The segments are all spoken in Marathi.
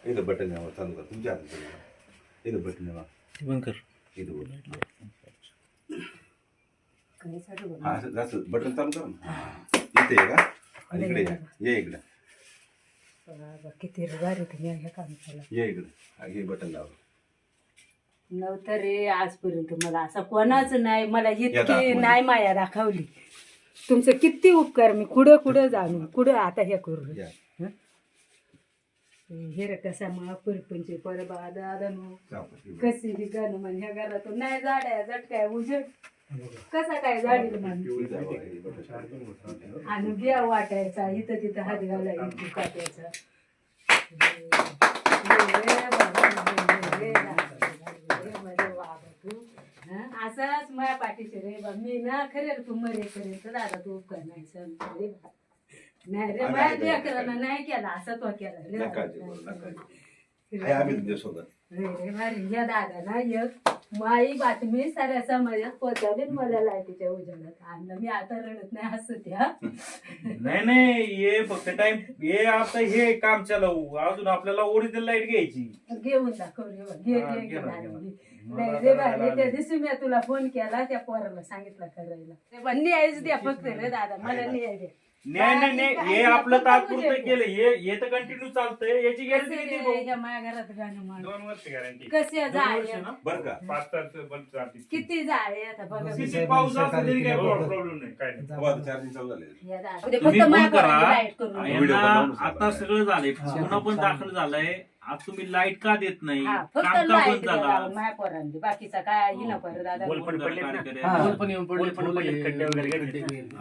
इथं बटन यावं चालू कर तुमच्या हातात चालू करा. इथं बटन यावं बंद कर. इथं बोल हा असं जास्त बटन चालू कर ना. इथे आहे का आणि इकडे ये इकडे किती भारी तुम्ही हे काम केलं. ये इकडे हे बटन लाव. नव्हतं रे आजपर्यंत मला असं कोणाच नाही मला इतकी आतमध्ये. नाही माया दाखवली. तुमचं किती उपकार मी कुठं कुठं जाणून कुठं आता हे करू. या. हं? हे रे कसा मा परपंच पर दादा कशी बी गाणं म्हण ह्या घरातून नाही जाड्या झटकाय उजड कसा काय झाडी म्हण आणि बिया वाटायचा इथं तिथं हात घालायचा काट्याचा. असाच माझ्या पाठीशी रे बा मी ना खरे तू मरे करेल तर दादा तू उपकार नाही सण रे बा. नाही रे माझ्या लेकरांना नाही केला असा तो केला रे आम्ही तुझ्यासोबत रे रे भारी या दादा ना एक माई बातमी साऱ्या समाजात पोहोचवली मला लाईटीच्या उजेडात आणलं. मी आता रडत नाही हसत हा. नाही ये फक्त टाइम ये आता हे काम चालवू अजून आपल्याला ओरिजिनल लाईट घ्यायची. घेऊन दाखव रे बा. घे नाही रे बा त्या दिवशी मी तुला फोन केला त्या पोराला सांगितलं करायला न्यायच द्या फक्त रे दादा मला न्याय द्या. नाही हे आपलं तात्पुरतं केलं हे तर कंटिन्यू चालतंय याची गॅरंटी किती भाऊ? ह्या माझ्या घरात गाणं म्हण 2 वर्ष गॅरंटी. कसे जाळे बरं का 5 तास बल्ब चालते. किती जाळे आता बघा. किती पाऊस असला तरी काय प्रॉब्लेम नाही काय नाही. बाबा चार्जिंग चालू झाले. या दादा. तुम्ही फक्त फोन माझ्या करा. पोराला लाईट करून द्या. व्हिडिओ यांना बनवून सांगा. आता सगळं झालंय पुन्हा पण दाखल झालंय. आज तुम्ही लाईट का देत नाही हा, काम फक्त का लाईट बंद झाला? माझ्या पोरांनी बाकीचा काय ही ना पर दादा. बोल पण पडलेत ना. हा. बोल पण पडलेत, खड्डे वगैरे गेले.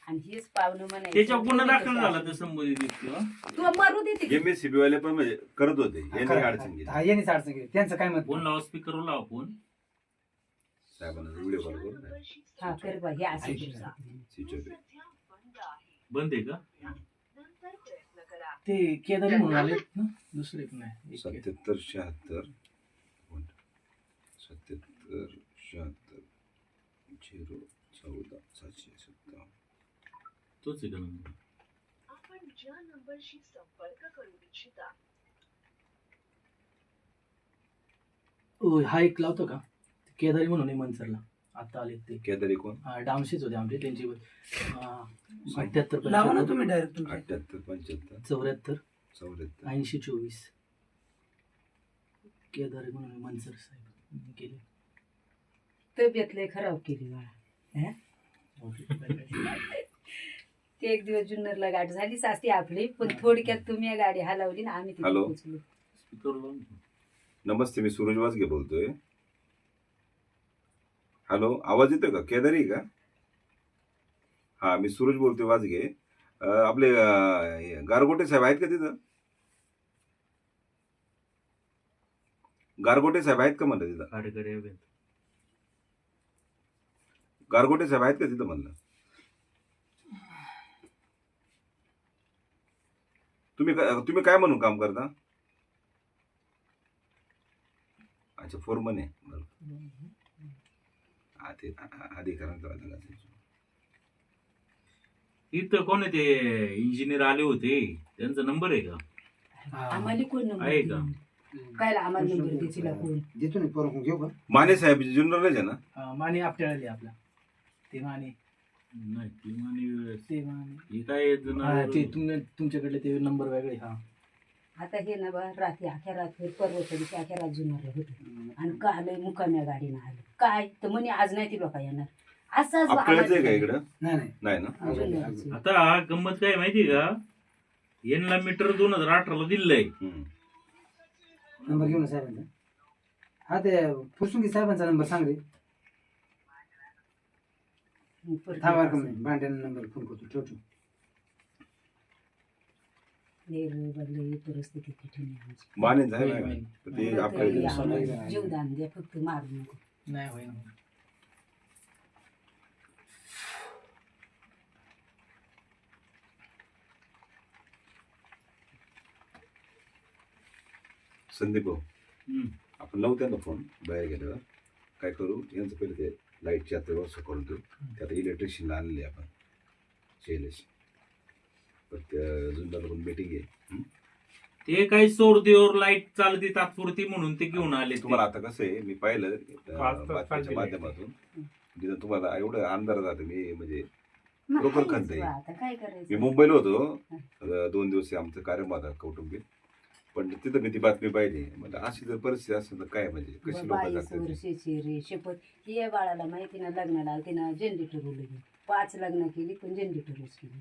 आणि हेच पाहुणं म्हणायचं त्याच्या गुन्हा दाखल झाला तर संबंधित व्यक्ती, हं? तू मरू देते MSCB वाले पण म्हणजे करत होते यांनी अडचण घेतली. यांनीच अडचण केली. त्यांचं काय मत फोन लावा स्पीकरवर लावा फोन. साहेबांना व्हिडिओ कॉल करून द्या. हा कर बा हे असं तुझं. स्विच ऑफ आहे. बंद आहे का? ते केदारी म्हणून आले ना दुसरे पण नाही. 77 76 77 76 0 14 757. तोच आहे का नंबर? आपण ज्या नंबरशी संपर्क करू इच्छिता हा एक लावतो का केदारी म्हणून आहे मनसरला आता आले ते केदारी कोण डान्सेस होते आमचे त्यांची 78 लावा ना तुम्ही डायरेक्ट 78 75 74 74 80 24 केदारी म्हणून मनसर साहेब केले. तब्येत लय खराब केली बाळा. ते एक दिवस जुन्नरला गाडी झालीच असती आपली पण थोडक्यात तुम्ही या गाडी हलवली ना आम्ही तिथे हॅलो. पोहोचलो. स्पीकरवर लावून. नमस्ते मी सूरज वाजगे बोलतोय. हॅलो आवाज येतोय का केदारी का? हा मी सूरज बोलतोय वाजगे. आपले गारगोटे साहेब आहेत का तिथं? गारगोटे साहेब आहेत का म्हणलं तिथं? कार्यकारी अभियंता. गारगोटे साहेब आहेत का तिथं म्हणलं? तुम्ही काय म्हणून काम करता? अच्छा फोरमन आहे. अधिकाऱ्यांचा इथं कोण आहे ते इंजिनियर आले होते त्यांचा नंबर आहे का? आम्हाला कोण आहे का? नंबर काय आम्हाला नंबर द्यायची कोण देतो ना पोरं घेऊ का? माने साहेब जुन्नरलाच आहे ना? माने आपल्याला आपला ते माने नाही ती म्हणे ते माने हे काय हा, ते तुमच्याकडले ते नंबर वेगळे. हा आता हे ना बा रात्री अख्या रात्री परवा दिवशी अख्या रात जुन्नरला होतं आणि काल मुकाम्या गाडीनं आलं काय तर म्हणे आज नाही ती लोक येणार असंच आपल्यालाच आहे का इकडं? नाही नाही ना. जुन्नरची. आता गंमत काय माहिती का? यांना मीटर 2018 ला दिलंय. नंबर घेऊन साहेबांचा. हा ते फुसुंगी साहेबांचा नंबर सांग रे. थांबा का नाही भांड्यानं नंबर फोन करतो ठेवतो. बदलली परिस्थिती कठीण आहे आमची. माने साहेब आहे. ते तरी आपल्याला आम्हाला जीवदान द्या फक्त मारू नको. नाही होय ना. संदीप भाऊ हम्म. आपण लावू त्यांना फोन बाहेर गेल्यावर काय करू यांचं पहिले ते लाईटची आता व्यवस्था करून देऊ ते आता इलेक्ट्रिशियनला आणले आपण शैलेश पण त्या जुन्नरला पण मीटिंग आहे ते काही सोडदेवर लाईट चालते तात्पुरती म्हणून ते घेऊन आले ते. तुम्हाला आता कसं आहे मी पाहिलं आज तर बातम्याच्या चाललेलं आहे. माध्यमातून तिथं तुम्हाला एवढं अंधार जातं मी म्हणजे मग लोकल आहेच खंत बा, आहे. आता काय मी करायचं मुंबईला होतो 2 दिवस आमचं कार्यक्रम होता कौटुंबिक पण तिथं मी ती बातमी पाहिली म्हणजे अशी जर परिस्थिती असेल तर काय म्हणजे कशी लोक 22 जगतात ते? वर्षाची रे शपथ या बाळाला माहिती ना लग्नाला तिनं जनरेटर उलगली 5 लग्न केली पण जनरेटरच केली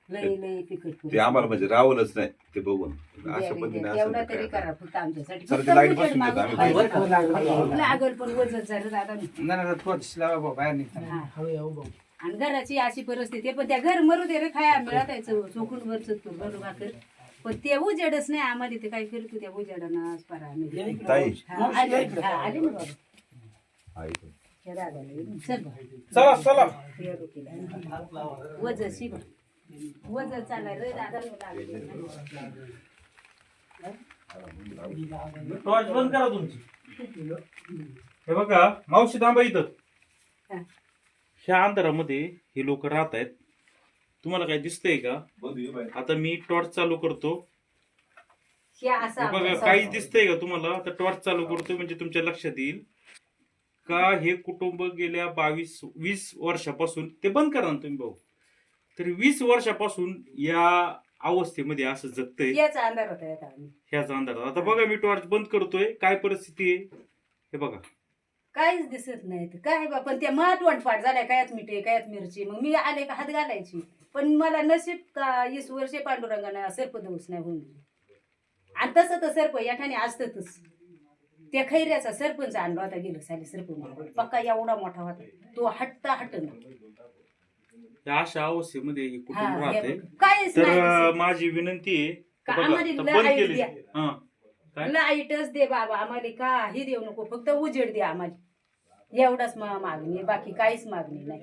लय लय पिकट ते आम्हाला म्हणजे रावलच नाही ते बघून अशा पद्धतीने असं एवढा तर तरी काय करा फक्त आमच्यासाठी सर, फक्त ते लाईट उजेड बसून मागून देतो आम्ही. खायचं. लागल पण वजन झालं दादा नाही टॉर्च लावा बाबा बाहेर निघताना हा. हवे हो भाऊ आणि घराची अशी परिस्थिती आहे, पण त्या घर मरू दे रे खाया मिळत आहे चोखून वर चतूर घरू भाकर पण ते उजेडच नाही आम्हाला ते काय करतो त्या उजेडानं परा आम्ही ताई हा, आले आले ना बाबा हा, इथं. हे दादाला चल बा. चला चला हे डोक्याला. वजन शिक वजन चालाय रे दादा टॉर्च बंद करा तुमची. हे बघा मावशी थांबा इथं. हा. ह्या अंधारामध्ये हे लोक राहत आहेत. तुम्हाला काय दिसतंय का? बंधू ये बाई. आता मी टॉर्च चालू करतो. हे असं हे बघा आमचं काही संसार. दिसतंय का तुम्हाला? आता टॉर्च चालू करतो म्हणजे तुमच्या लक्षात येईल का हे कुटुंब गेल्या 22-20 वर्षापासून ते बंद करा ना तुम्ही भाऊ. तर 20 वर्षापासून या अवस्थेमध्ये असं जगतंय याचा अंधार होता आता आम्ही ह्याच अंधारात. आता बघा मी टॉर्च बंद करतोय. काय परिस्थिती आहे हे बघा. काहीच दिसत नाही तर काय बा पण त्या महत्वान पाठ झाल्या कायच मिठे कायच मिरची मग मी आले का हात घालायची पण मला नशीब का 20 वर्षे पांडुरंगाने सर्प दोष नाही होऊन दिली. आणि तसं तर सर्प या ठाणे असतच त्या खैऱ्याचा सरपंच आणला होता गेलं साली सरपंच पक्का एवढा मोठा होता तो हट्टा हटन या अशा अवस्थेमध्ये हे कुटुंब राहते. काहीच तर नाही माझी विनंती आहे का बघा, आम्हाला आता लाईट बंद केली. द्या. हा काय? लाईटच दे बाबा आम्हाला काही देऊ नको फक्त उजेड दे आम्हाला एवढाच मागणी आहे, बाकी काहीच मागणी नाही.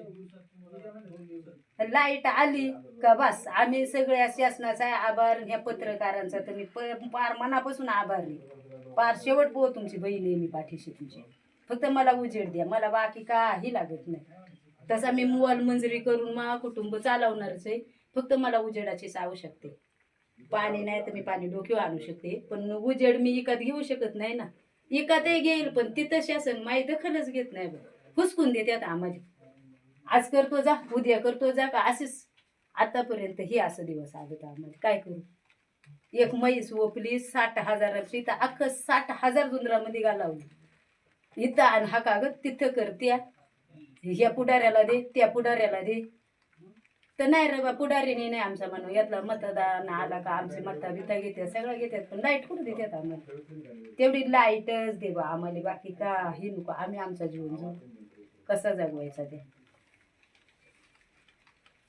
लाईट आली का बस आम्ही सगळ्या शासनाचा आभार ह्या पत्रकारांचा तर मी पार मनापासून आभारी पार शेवट पो तुमची बहीण आहे मी पाठीशी तुमची फक्त मला उजेड द्या मला बाकी काही लागत नाही तसा मी मुवाल मंजुरी करून मा कुटुंब चालवणारच आहे फक्त मला उजेडाचीच आवश्यकता आहे. पाणी नाही तर मी पाणी डोक्यावर आणू शकते पण उजेड मी विकत घेऊ शकत नाही ना विकतही घेईल पण तिथं शासन माही दखलच घेत नाही हुसकून देतात आम्हाला आज करतो जा उद्या करतो जा का असेच आतापर्यंत हे असं दिवस आले आम्हाला काय करू. एक म्हैस ओपली 60,000ची तर अख्खं 60,000 जुंदरामध्ये घालावली इथं आणि हा कागद तिथं करत्या ह्या पुढाऱ्याला दे त्या पुढाऱ्याला दे तर नाही रे बा पुढारीने नाही आमचा म्हणून यातला मतदान आला का आमचे मता बिता घेतात सगळं घेतात पण लाईट कुठं देतात आम्हाला तेवढी लाईटच दे बा आम्हाला बाकी काही नको आम्ही आमचा जीवन जगू कसा जगवायचा ते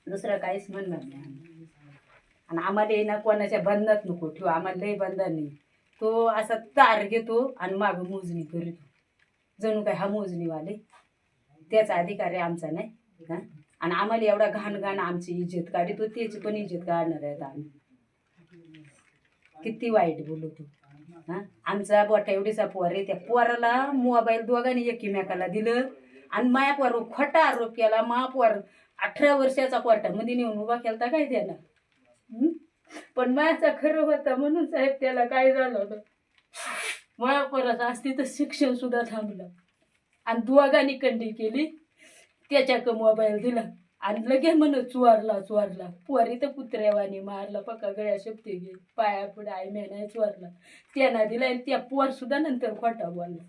दुसरं काहीच म्हणणार नाही आम्ही. आणि आम्हाला ना कोणाच्या बंधनात नको ठेवू आम्हाला लय बंधन नाही तो असा तार घेतो आणि माग मोजणी करीतो जणू काय हा मोजणीवाले त्याचा अधिकार आहे आमचा नाही हा आणि आम्हाला एवढा घाण घाण आमची इज्जत काढतो त्याची पण इज्जत काढणार आहेत आम्ही किती वाईट बोलतो हा आमचा बोटा एवढीचा पोर आहे त्या पोराला मोबाईल दोघांनी एकमेकाला दिलं आणि माया पोर खोटा आरोप केला मा पोर 18 वर्षाचा कोर्टामध्ये नेऊन उभा केलता काय त्याला पण माझा खरं होतं म्हणून साहेब त्याला काय झालं होतं माया पोराचं असते तर शिक्षण सुद्धा थांबलं आणि दोघांनी कंडी केली त्याच्याक मोबाईल दिला आणि लगे म्हण चोरला पोरी तर कुत्र्यावानी मारला पक्का गळ्या शब्दी घे पाया पुढे आई मेनाय चोरला त्यांना दिला आणि त्या पोर सुद्धा नंतर खोटा बोलला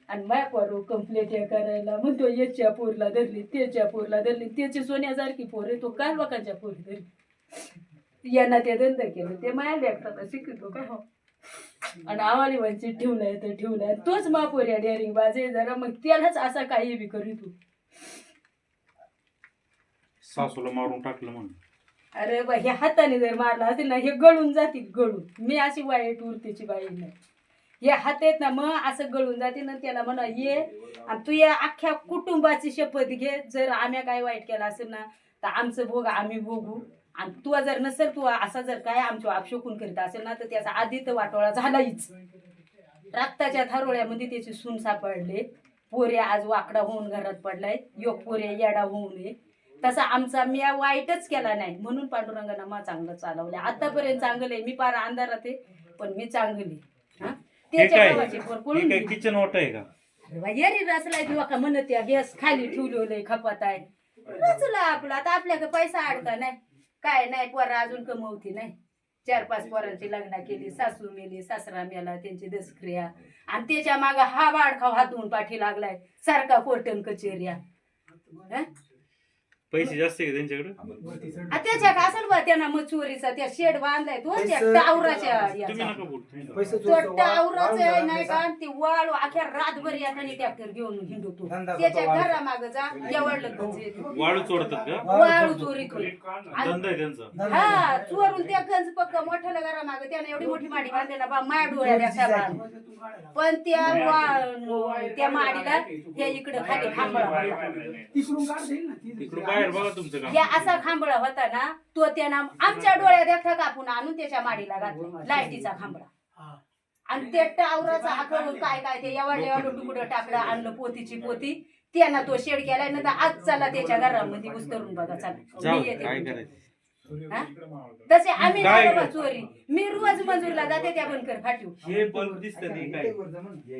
आणि माया पोर कंप्लेंट करायला म्हणतो याच्या पोरला धरली त्याच्या पोरला धरली त्याची सोन्यासारखी पोर आहे तो काय लोकांच्या पोरी धरली यांना ते धंद केलं ते माया लेकराला शिकतो काय हो आणि आम्हाला म्हणजे ठेवलाय तर ठेवलाय तोच महापोऱ्या डेअरिंग बाजे जरा मग त्यालाच असा काही बी करीतो सासूला मारून टाकलं म्हणून. अरे बा हे हाताने जर मारला असेल ना हे गळून जातील गळून मी अशी वाईट उरतेची बाई नाही हे हात आहेत ना मग असं गळून जाते ना त्याला म्हणा ये आणि तू या अख्ख्या कुटुंबाची शपथ घे जर आम्ही काय वाईट केलं असेल ना तर आमचं भोग आम्ही भोगू आणि तू जर नसेल तू असा जर काय आमच्या आपशोकून करीत असेल ना तर त्याचा आधी तर वाटोळा झालाच रक्ताच्या थारोळ्यामध्ये त्याची सून सापडले. पोरे आज वाकडा होऊन घरात पडलाय, योग पोरे येडा होऊ नये. तसा आमचा मी वाईटच केला नाही म्हणून पांडुरंगानं मा चांगलं चालवलं. आतापर्यंत चांगलं आहे. मी पार अंधारात आहे पण मी चांगली. हा हे त्याच्या काय गावाची पोर हे पळून काय गेली. किचन वाट आहे का? येरी रसलाय किंवा का म्हणत गॅस खाली ठेवलेलं खपात आहे. रचला आपला आता आपल्याकडे पैसा अडका नाही काय नाही. पोरं अजून कमवती नाही. 4-5 पोरांची लग्न केली, सासू मेली, सासरा मेला, त्यांची दसक्रिया आणि त्याच्या माग हा वाडखाव हातून पाठी लागलाय सारखा कोर्टन कचेऱ्या. पैसे जास्त आहे का त्यांच्याकडे? त्याच्या असेल बा त्यांना मग चोरीचा त्या शेड बांधलाय तो टावराच्या तुम्ही नका बोलू. पैसे तो टावराचं नाही का ती वाळू अख्या रातभर याने ट्रॅक्टर घेऊन हिंडतो. त्याच्या घरामाग जा एवढलं वाळू चोरतात का? वाळू चोरी धंदा आहे त्यांचा. हा चोरून त्या गंज पक्का मोठ्या घरामाग त्याने एवढी मोठी माडी बांधलेला बा माया डोळ्या पण त्या माडीला त्या इकडे खाली खांबळा तिकडून बाहेर बघा तुमचं काम. या असा खांबळा होता ना तो त्यानं आमच्या डोळ्यात देखा कापून आणून त्याच्या माडीला घातला लाईटीचा खांबळा. आणि ते टावराचा आकडून काय काय ते एवढं तुकडं टाकलं आणलं पोतीची पोती त्यानं तो शेड केलाय ना तर आज चला त्याच्या घरामध्ये उस्तरून बघा चला जाऊ मी येते. काय करायचं. तसे आम्ही काय नाही बाबा चोरी. मी रोज मजूरला जाते त्या बनकर फाटीव हे बल्ब दिसत नाही काय?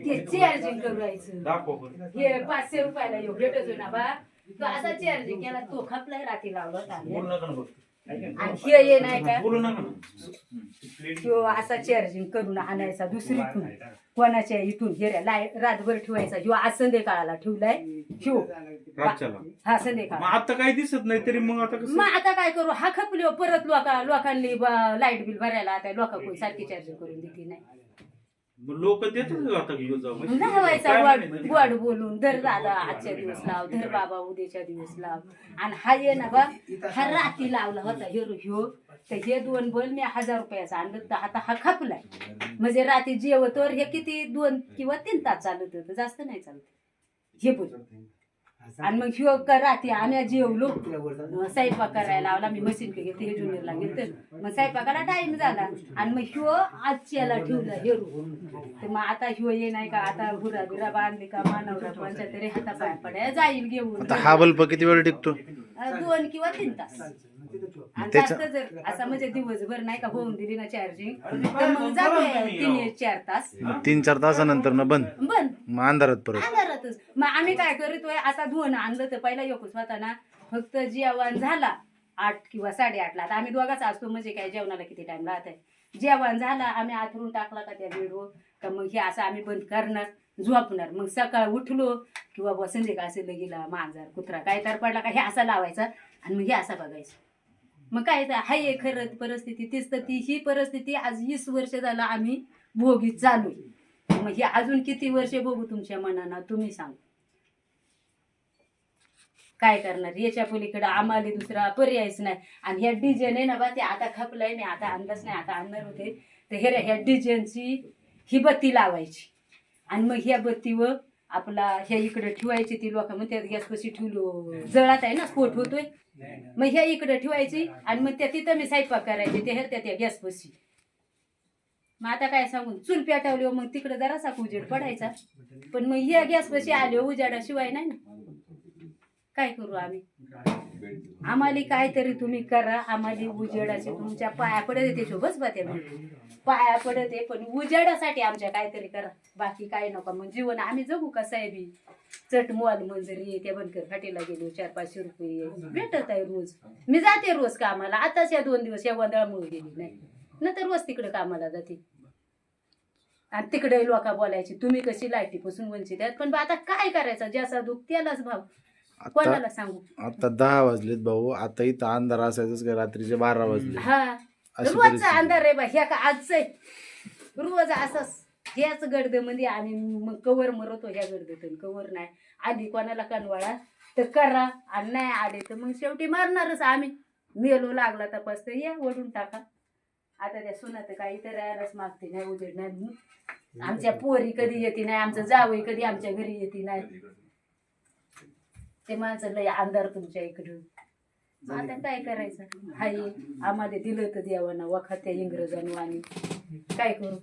ते चार्जिंग करायचं. दाखव बरं. हे 500 रुपयाला येऊ भेटतो ना बा. तो असा चार्जिंग केला तो खपलाय रात्री लावला होता. बोलू नका ना बघ. आणि हे ये नाही का बोलू नका ना. तो असा चार्जिंग करून आणायचा दुसरीतून कोणाच्या इथून हेऱ्या रातभर ठेवायचा. ह्यो आज संध्याकाळाला ठेवलाय ह्यो रातच्याला. हा संध्याकाळ. मग आता काही दिसत नाही तरी मग आता कसं? मग आता काय करू हा खपलो परत लोकांनी लाईट बिल भरायला आता लोक कोण सारखी चार्जिंग करून देते नाही. लोक देतात का आता घेऊन जाऊ? लावायचा गोड बोलून धर दादा आजच्या दिवस लाव, धर बाबा उद्याच्या दिवस लाव. आणि हा ये ना बा हा रात्री लावला होता ह्यो तर हे 2 बल्ब मी 1000 रुपयाचा आणलं तर आता हा खपलाय. म्हणजे रात्री जेवतोर हे किती 2 किंवा 3 तास चालत होतं जास्त नाही चालत हे बोल. आणि मग ह्यो रात्री आम्ही जेवलो स्वयंपाक करायला लावला. मी मशीन गेलते हे ज्युनियरला गेलते मग स्वयंपाकाला टाइम झाला आणि मग ह्यो आजच्याला ठेवलं हेरू. तर मग आता ह्यो ये नाही का आता गुरा बिरा बांधली का मानवरा कोणच्या तरी हातापाय पडाय जाईल घेऊन. हा बल्ब किती वेळ टिकतो? 2 किंवा 3 तास. आणि जास्त जर असं म्हणजे दिवसभर नाही का होऊन दिली ना चार्जिंग तर मग जाते 3-4 तास. 3-4 तासानंतर ना बंद मग अंधारात परत. अंधारातच. मग आम्ही काय करतोय आता धुवून आणलं तर पहिला एकच होता ना फक्त जेवण झाला 8 किंवा 8:30ला. आता आम्ही दोघाच असतो म्हणजे काय जेवणाला किती टाइम लागत. जेवण झाला आम्ही आथरून टाकला का त्या बेडवर तर मग हे असं आम्ही बंद करणार झोपणार. मग सकाळ उठलो किंवा संध्याकाळ असेल गेला मांजर कुत्रा काय तर पडला का हे असा लावायचा आणि मग हे असा बघायचं. मग काय हाय खरं परिस्थिती तीच तर ती ही परिस्थिती आज 20 वर्ष झालं आम्ही भोगीत चालू. मग हे अजून किती वर्ष बघू तुमच्या मनानं तुम्ही सांग काय करणार. याच्या पलीकडे आम्हाला दुसरा पर्यायच नाही. आणि ह्या डिझाईन आहे ना बा ते आता खपलंय मी आता आणलंच नाही आता आणणार होते तर ह्या डिझाईनची ही बत्ती लावायची आणि मग ह्या बत्तीवर आपला ह्या इकडे ठेवायची. ती लोक मग त्या गॅस कशी ठेवलो जळात आहे ना स्फोट होतोय मग ह्या इकडे ठेवायची आणि मग त्या तिथं मी स्वयंपाक करायचे ते हरत्या त्या गॅस पशी. मग आता काय सांगून चूल पेटवली मग तिकडे जरासा उजेड पडायचा पण मग ह्या गॅस पशी आले उजाडाशिवाय नाही ना. काय करू आम्ही. आम्हाला काहीतरी तुम्ही करा. आम्हाला उजेडाचे तुमच्या पाया पडत येते शोभच बा त्या पाया पडत आहे पण उजेडासाठी आमच्या काहीतरी करा. बाकी काय नको मग जीवन आम्ही जगू कसं आहे बी. चट मॉल मंजरी त्या बनकर फाटीला गेलो 400-500 रुपये भेटत आहे रोज. मी जाते रोज कामाला. आताच या 2 दिवस या गोंधळामुळे गेली नाही नंतर रोज तिकडे कामाला जाते. आणि तिकडे लोक बोलायची तुम्ही कशी लाईटीपासून वंचित आहेत पण आता काय करायचं ज्याचा दुःख त्यालाच भाव कोणाला सांगू. आता 10 वाजलेत भाऊ. आता इथं अंधार असायचंच का रात्रीचे 12 वाजले. हा रोजचा अंधार आहे बा ह्या का आजच आहे रोज असंच ह्याच गर्दमध्ये आम्ही मग कवर मरतो ह्या गर्दीतून. कवर नाही आधी कोणाला कनवाळा तर करा आणि नाही आले तर मग शेवटी मारणारच आम्ही. मेलो लागला तपास तर या ओढून टाका. आता त्या सुनात काही तर राहायलाच मागते नाही उजेड नाही म्हणून. आमच्या पोरी कधी येते नाही आमचं जावई कधी आमच्या घरी येते नाही. ते माणसं लय अंधार तुमच्या इकडं. आता काय करायचं हाय आम्हाला दिलं तर देवानं वखा त्या इंग्रजांनी आणि काय करू.